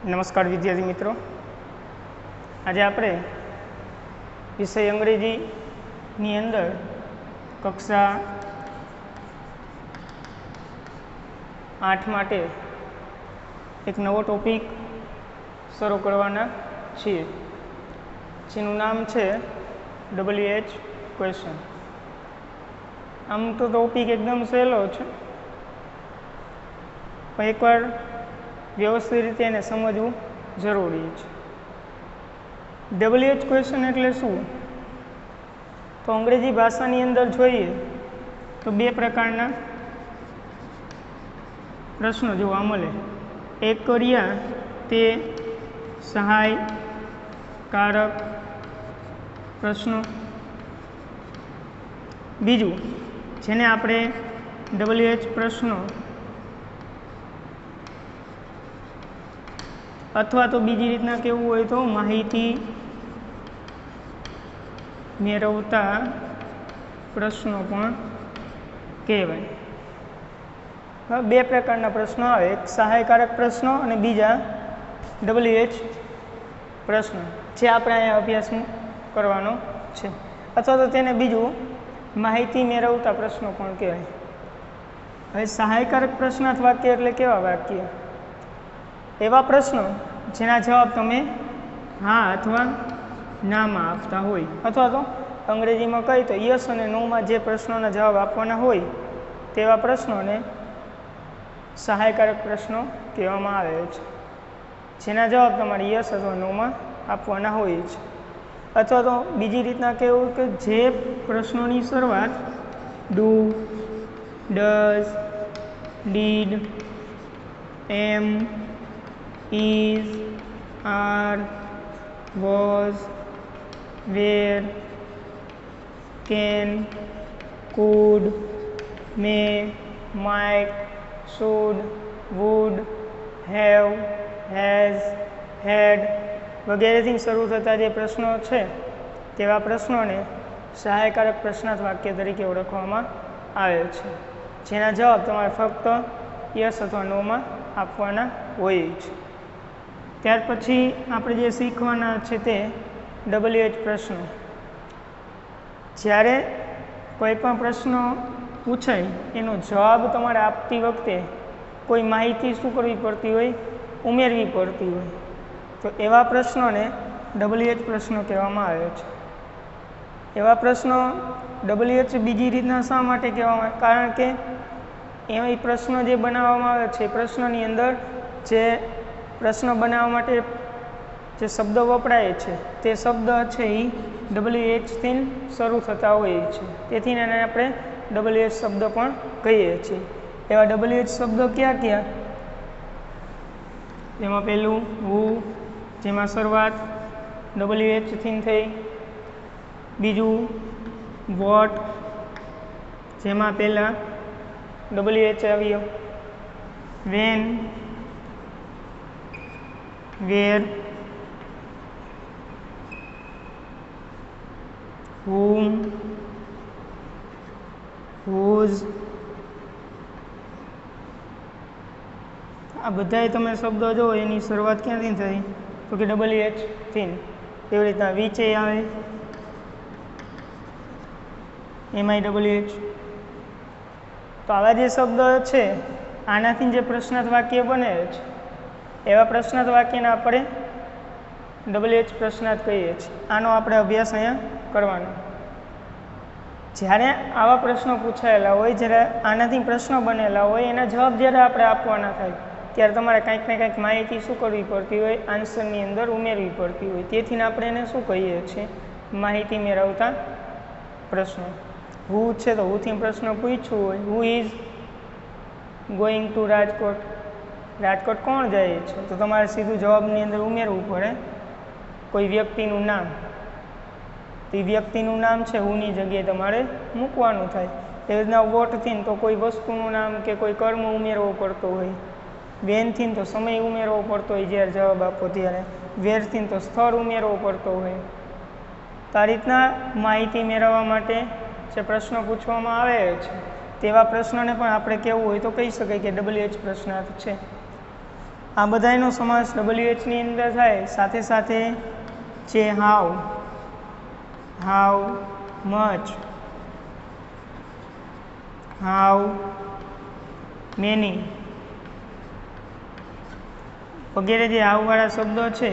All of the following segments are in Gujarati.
નમસ્કાર વિદ્યાર્થી મિત્રો, આજે આપણે વિષય અંગ્રેજીની અંદર કક્ષા 8 માટે એક નવો ટોપિક શરૂ કરવાના છીએ, જેનું નામ છે WH ક્વેશ્ચન. આમ તો ટોપિક એકદમ સહેલો છે, પણ એકવાર વ્યવસ્થિત રીતે એને સમજવું જરૂરી છે. WH ક્વેશ્ચન એટલે શું? તો અંગ્રેજી ભાષાની અંદર જોઈએ તો બે પ્રકારના પ્રશ્નો જોવા મળે. એક કર્યા તે સહાયકારક પ્રશ્નો, બીજું જેને આપણે WH પ્રશ્નો અથવા તો બીજી રીતના કહેવું હોય તો માહિતી મેળવતા પ્રશ્નો પણ કહેવાય. બે પ્રકારના પ્રશ્નો આવે, એક સહાયકારક પ્રશ્નો અને બીજા WH પ્રશ્નો, જે આપણે અહીંયા અભ્યાસ કરવાનો છે. અથવા તો તેને બીજું માહિતી મેળવતા પ્રશ્નો પણ કહેવાય. હવે સહાયકારક પ્રશ્નાર્થ વાક્ય એટલે કેવા વાક્ય? એવા પ્રશ્નો જેના જવાબ તમે હા અથવા નામાં આપતા હોય, અથવા તો અંગ્રેજીમાં કહી તો યસ અને નોમાં જે પ્રશ્નોના જવાબ આપવાના હોય તેવા પ્રશ્નોને સહાયકારક પ્રશ્નો કહેવામાં આવે છે, જેના જવાબ તમારે યસ અથવા નોમાં આપવાના હોય છે. અથવા તો બીજી રીતના કહેવું કે જે પ્રશ્નોની શરૂઆત do, does, did, am, is, are, was, were, can, could, may, might, should, would, have, has, had વગેરેથી શરૂ થતા જે પ્રશ્નો છે તેવા પ્રશ્નોને સહાયકારક પ્રશ્નાર્થ વાક્ય તરીકે ઓળખવામાં આવે છે, જેના જવાબ તમારે ફક્ત યસ અથવા નોમાં આપવાના હોય છે. ત્યાર પછી આપણે જે શીખવાના છે તે WH પ્રશ્નો. જ્યારે કોઈ પણ પ્રશ્ન પૂછાય એનો જવાબ તમારે આપતી વખતે કોઈ માહિતી શું કરવી પડતી હોય? ઉમેરવી પડતી હોય, તો એવા પ્રશ્નોને WH પ્રશ્નો કહેવામાં આવે છે. એવા પ્રશ્નો WH બીજી રીતના શા માટે કહેવામાં આવે? કારણ કે એવા પ્રશ્નો જે બનાવવામાં આવે છે, પ્રશ્નની અંદર જે પ્રશ્ન બનાવવા માટે જે શબ્દો વપરાય છે તે શબ્દ છે એ WH થી શરૂ થતા હોય છે, તેથી એને આપણે WH શબ્દ પણ કહીએ છીએ. એવા WH શબ્દો ક્યાં ક્યાં? એમાં પહેલું હુ, જેમાં શરૂઆત WH થી થઈ. બીજું વોટ, જેમાં પહેલાં WH આવ્યો. વેન, વેર, whom, whose. આ બધાય તમે શબ્દો જો એની શરૂઆત ક્યાંથી થઈ? તો કે WH થી. એવી રીતના વિચે આવે, એમાંય WH. તો આવા જે શબ્દ છે આનાથી જે પ્રશ્નાર્થ વાક્ય બને છે એવા પ્રશ્નાર્થ વાક્યને આપણે WH પ્રશ્નાર્થ કહીએ છીએ. આનો આપણે અભ્યાસ અહીંયા કરવાનો. જ્યારે આવા પ્રશ્નો પૂછાયેલા હોય, જ્યારે આનાથી પ્રશ્નો બનેલા હોય, એના જવાબ જ્યારે આપણે આપવાના થાય ત્યારે તમારે કંઈક ને કંઈક માહિતી શું કરવી પડતી હોય? આન્સરની અંદર ઉમેરવી પડતી હોય. તેથી આપણે એને શું કહીએ છીએ? માહિતી મેળવતા પ્રશ્નો. હુ છે તો હુથી પ્રશ્ન પૂછ્યું હોય, who is going to Rajkot? Rajkot કોણ જાય છે? તો તમારે સીધું જવાબની અંદર ઉમેરવું પડે કોઈ વ્યક્તિનું નામ. તો એ વ્યક્તિનું નામ છે હુની જગ્યાએ તમારે મૂકવાનું થાય. એવી રીતના વોટથી તો કોઈ વસ્તુનું નામ કે કોઈ કર્મ ઉમેરવો પડતો હોય. વેનથી તો સમય ઉમેરવો પડતો હોય જ્યારે જવાબ આપો ત્યારે. વેરથી તો સ્થળ ઉમેરવો પડતો હોય. તો આ રીતના માહિતી મેળવવા માટે જે પ્રશ્નો પૂછવામાં આવે છે તેવા પ્રશ્નોને પણ આપણે કહેવું હોય તો કહી શકાય કે WH પ્રશ્નાર્થ છે. આ બધાનો સમાસ WH ની અંદર થાય. સાથે સાથે જે હાઉ મચ, હાઉ મેની વગેરે જે હાઉવાળા શબ્દો છે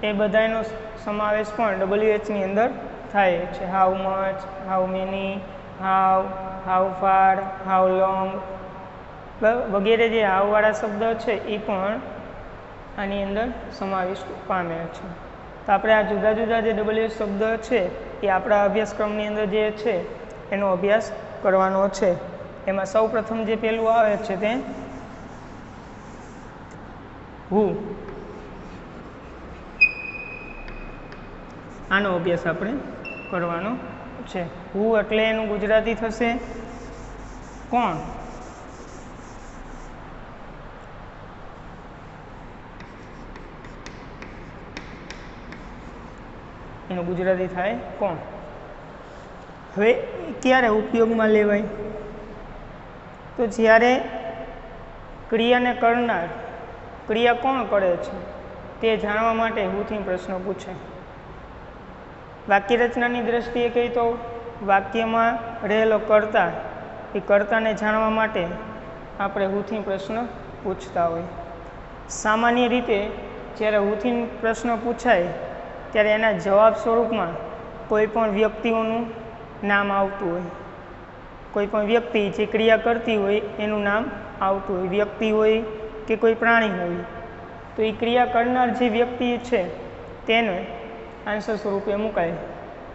એ બધાનો સમાવેશ પણ WH ની અંદર થાય છે. How much, how many, how far, how long વગેરે જે હાઉવાળા શબ્દો છે એ પણ આની અંદર સમાવિષ્ટ પામે છે. તો આપણે આ જુદા જુદા જે WH શબ્દો છે એ આપણા અભ્યાસક્રમની અંદર જે છે એનો અભ્યાસ કરવાનો છે. એમાં સૌ પ્રથમ જે પહેલું આવે છે તે હુ. આનો અભ્યાસ આપણે કરવાનો છે. હુ એટલે એનું ગુજરાતી થશે કોણ. એનું ગુજરાતી થાય કોણ. હવે ક્યારે ઉપયોગમાં લેવાય? તો જ્યારે ક્રિયાને કરનાર ક્રિયા કોણ કરે છે તે જાણવા માટે હુથી પ્રશ્ન પૂછે. વાક્ય રચનાની દ્રષ્ટિએ કહી તો વાક્યમાં રહેલો કર્તા એ કર્તાને જાણવા માટે આપણે હુથી પ્રશ્ન પૂછતા હોય. સામાન્ય રીતે જ્યારે હુથી પ્રશ્ન પૂછાય ત્યારે એના જવાબ સ્વરૂપમાં કોઈ પણ વ્યક્તિઓનું નામ આવતું હોય. કોઈ પણ વ્યક્તિ જે ક્રિયા કરતી હોય એનું નામ આવતું હોય. વ્યક્તિ હોય કે કોઈ પ્રાણી હોય તો એ ક્રિયા કરનાર જે વ્યક્તિ છે તેને આન્સર સ્વરૂપે મુકાય.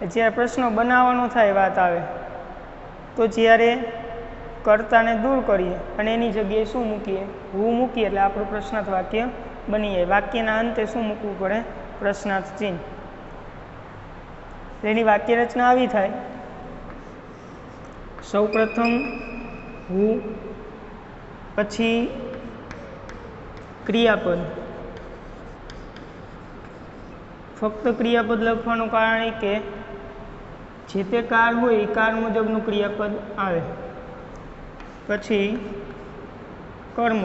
જ્યારે પ્રશ્ન બનાવવાનો થાય વાત આવે તો જ્યારે કર્તાને દૂર કરીએ અને એની જગ્યાએ શું મૂકીએ? હું મૂકીએ એટલે આપણું પ્રશ્નાર્થ વાક્ય બની જાય. વાક્યના અંતે શું મૂકવું પડે? પ્રશ્નાર્થ ચિહ્ન. એની વાક્ય રચના આવી થાય. સૌ પ્રથમ હું, પછી ક્રિયાપદ. ફક્ત ક્રિયાપદ લખવાનું કારણ એ કે જે તે કાર હોય એ કાર મુજબનું ક્રિયાપદ આવે. પછી કર્મ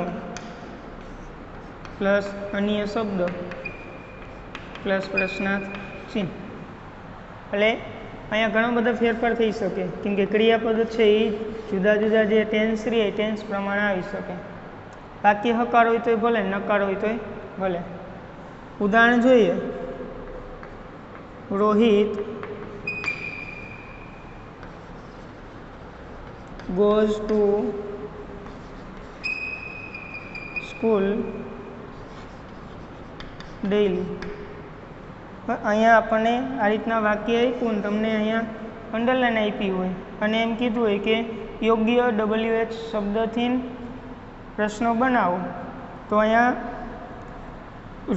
પ્લસ અન્ય શબ્દ પ્લસ પ્રશ્નાર્થ ચિહ્ન. એટલે અહીંયા ઘણો બધો ફેરફાર થઈ શકે કેમ કે ક્રિયાપદ છે એ જુદા જુદા જે ટેન્સ રહે એ ટેન્સ પ્રમાણે આવી શકે. વાક્ય હકાર હોય તોય ભલે, નકાર હોય તોય ભલે. ઉદાહરણ જોઈએ. Rohit goes to school daily. અહીંયા આપણને આ રીતના વાક્ય આપ્યું ને તમને અહીંયા અંડરલાઈન આપી હોય અને એમ કીધું હોય કે યોગ્ય WH શબ્દથી પ્રશ્નો બનાવો. તો અહીંયા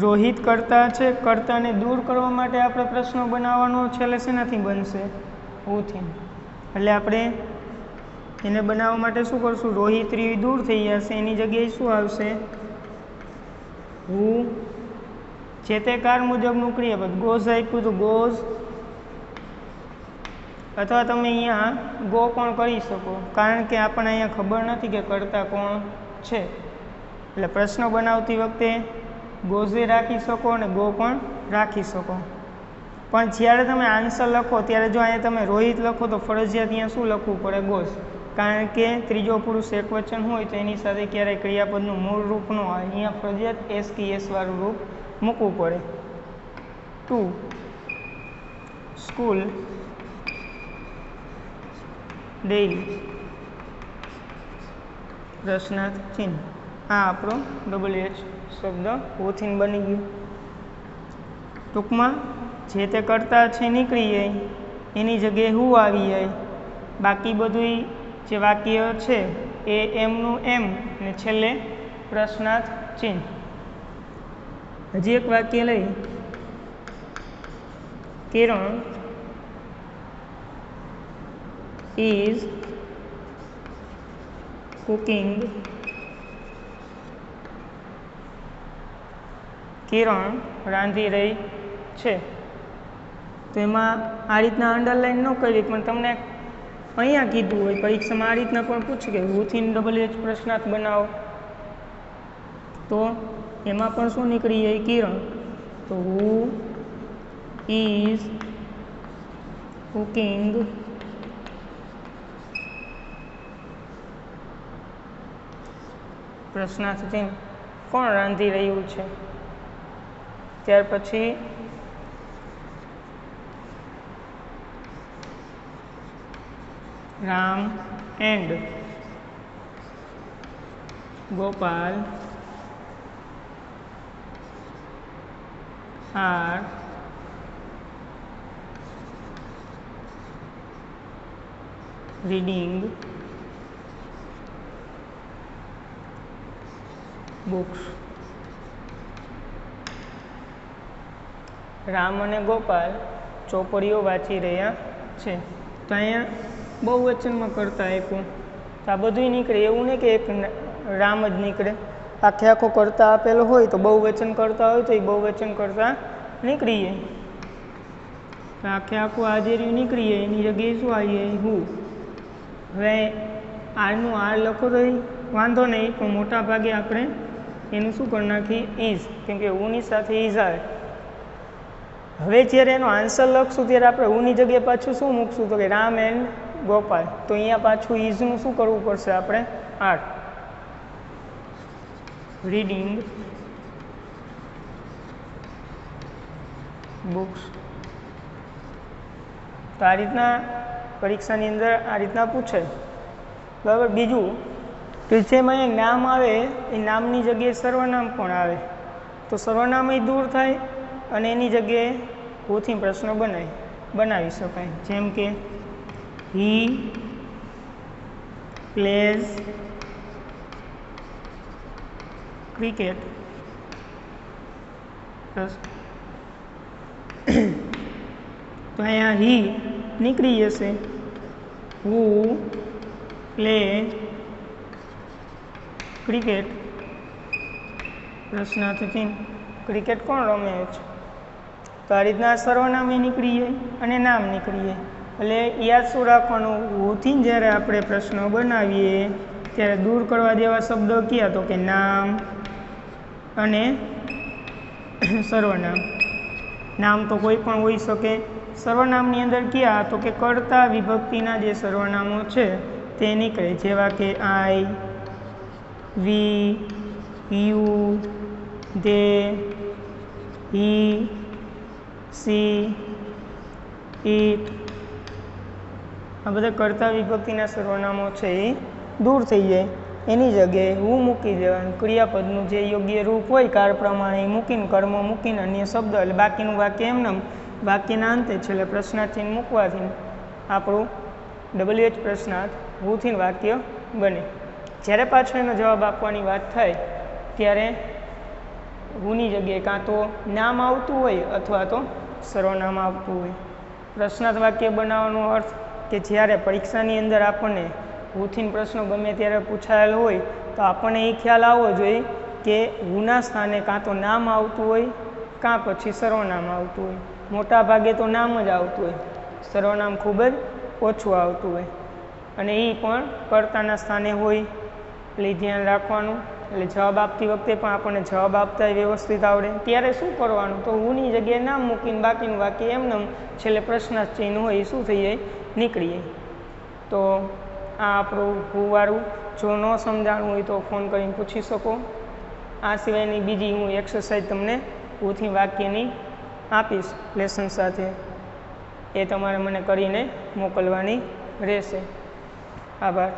રોહિત કરતા છે, કર્તાને દૂર કરવા માટે આપણે પ્રશ્નો બનાવવાનો છેલ્લે શેનાથી બનશે? હુથી. એટલે આપણે એને બનાવવા માટે શું કરશું? રોહિત દૂર થઈ જશે, એની જગ્યાએ શું આવશે? હું. જે તે કાર મુજબનું ક્રિયાપદ ગોઝ આપ્યું તો ગોઝ, અથવા તમે અહીંયા ગો પણ કરી શકો કારણ કે આપણને અહીંયા ખબર નથી કે કર્તા કોણ છે. એટલે પ્રશ્ન બનાવતી વખતે ગોઝે રાખી શકો અને ગો પણ રાખી શકો. પણ જ્યારે તમે આન્સર લખો ત્યારે જો અહીંયા તમે રોહિત લખો તો ફરજિયાત અહીંયા શું લખવું પડે? ગોઝ. કારણ કે ત્રીજો પુરુષ એકવચન હોય તો એની સાથે ક્યારેય ક્રિયાપદનું મૂળ રૂપ ન આવે. અહીંયા ફરજિયાત એસ કે એસ વાળું રૂપ મૂકવું પડે. ટુ સ્કૂલ ડેઇલી પ્રશ્નાર્થ ચિહ્ન. આ આપણો WH શબ્દ હુથી બની ગયું. ટૂંકમાં જે તે કરતા છે નીકળી જાય એની જગ્યાએ હું આવી જાય. બાકી બધું જે વાક્ય છે એ એમનું એમ ને છેલ્લે પ્રશ્નાર્થ ચિહ્ન. હજી એક વાક્ય લઈ. કિરણ ઇઝ કુકિંગ. કિરણ રાંધી રહી છે. તો એમાં આ રીતના અંડરલાઈન ન કરી પણ તમને અહીંયા કીધું હોય પરીક્ષામાં આ રીતના પણ પૂછે કે હુથી WH પ્રશ્નાર્થ બનાવો તો એમાં પણ શું નીકળી જાય? કિરણ. તો હુ ઇઝ કુકિંગ પ્રશ્નાર્થ ચિહ્ન કોણ રાંધી રહ્યું છે? ત્યાર પછી Ram and Gopal R reading books. Ram અને ગોપાલ ચોપડીઓ વાંચી રહ્યા છે. તો અહીંયા બહુવચનમાં કરતા આપ્યું તો આ બધું નીકળે. એવું નહીં કે એક રામ જ નીકળે, આખે આખો કરતા આપેલો હોય તો બહુવચન કરતા હોય તો એ બહુવચન કરતા નીકળી જાય. તો આખે આખું હાજરી નીકળી જાય, એની જગ્યાએ શું આવી જાય? હું. હવે આરનું આર લખો તો વાંધો નહીં, પણ મોટા ભાગે આપણે એનું શું કરી નાખીએ? ઇઝ, કેમ કે ઉની સાથે ઇઝ આવે. હવે જ્યારે એનો આન્સર લખશું ત્યારે આપણે ઉની જગ્યાએ પાછું શું મૂકશું? તો કે રામ એન્ડ ગોપાલ. તો અહીંયા પાછું ઇઝનું શું કરવું પડશે આપણે? આર. Reading books. તો આ રીતના પરીક્ષાની અંદર આ રીતના પૂછે. બરાબર. બીજું કે જેમાં એક નામ આવે એ નામની જગ્યાએ સર્વનામ પણ આવે, તો સર્વનામ દૂર થાય અને એની જગ્યાએ હુથી પ્રશ્નો બનાવી શકાય. જેમ કે હી પ્લેઝ ક્રિકેટ. તો અહીંયા હી નીકળી જશે. હુ પ્લે ક્રિકેટ પ્રશ્નાર્થ ચિહ્ન. ક્રિકેટ કોણ રમે છે? તો આ રીતના સર્વનામ નીકળી જાય અને નામ નીકળી જાય. એટલે યાદ શું રાખવાનું? હુથી જ્યારે આપણે પ્રશ્નો બનાવીએ ત્યારે દૂર કરવા જેવા શબ્દો કયા? તો કે નામ અને સર્વનામ. નામ તો કોઈ પણ હોઈ શકે. સર્વનામની અંદર કયા? તો કે કર્તા વિભક્તિના જે સર્વનામો છે તે નીકળે, જેવા કે I, we, you, they, he, she, it. આ બધા કર્તા વિભક્તિના સર્વનામો છે એ દૂર થઈ જાય. એની જગ્યાએ હું મૂકી દેવાનું. ક્રિયાપદનું જે યોગ્ય રૂપ હોય કાર પ્રમાણે મૂકીને, કર્મ મૂકીને અન્ય શબ્દ, એટલે બાકીનું વાક્ય એમને વાક્યના અંતે છેલ્લે પ્રશ્નાર્થ ચિહ્ન મૂકવાથી આપણું WH પ્રશ્નાર્થ હુથી વાક્ય બને. જ્યારે પાછો એનો જવાબ આપવાની વાત થાય ત્યારે હુની જગ્યાએ કાં તો નામ આવતું હોય અથવા તો સર્વનામ આવતું હોય. પ્રશ્નાર્થ વાક્ય બનાવવાનો અર્થ કે જ્યારે પરીક્ષાની અંદર આપણને હુથી પ્રશ્નો ગમે ત્યારે પૂછાયેલ હોય તો આપણને એ ખ્યાલ આવવો જોઈએ કે હુના સ્થાને કાં તો નામ આવતું હોય કાં પછી સર્વનામ આવતું હોય. મોટા ભાગે તો નામ જ આવતું હોય, સર્વનામ ખૂબ જ ઓછું આવતું હોય, અને એ પણ કર્તાના સ્થાને હોય. એટલે ધ્યાન રાખવાનું. એટલે જવાબ આપતી વખતે પણ આપણને જવાબ આપતા વ્યવસ્થિત આવડે. ત્યારે શું કરવાનું? તો હુની જગ્યાએ નામ મૂકીને બાકીનું વાક્ય એમને છેલ્લે પ્રશ્નાર્થ ચિહ્ન હોય એ શું થઈ જાય? નીકળી જાય. તો આ આપણું હુવાળું. જો ન સમજાણું હોય તો ફોન કરીને પૂછી શકો. આ સિવાયની બીજી હું એક્સરસાઇઝ તમને હુથી વાક્યની આપીશ લેસન સાથે, એ તમારે મને કરીને મોકલવાની રહેશે. આભાર.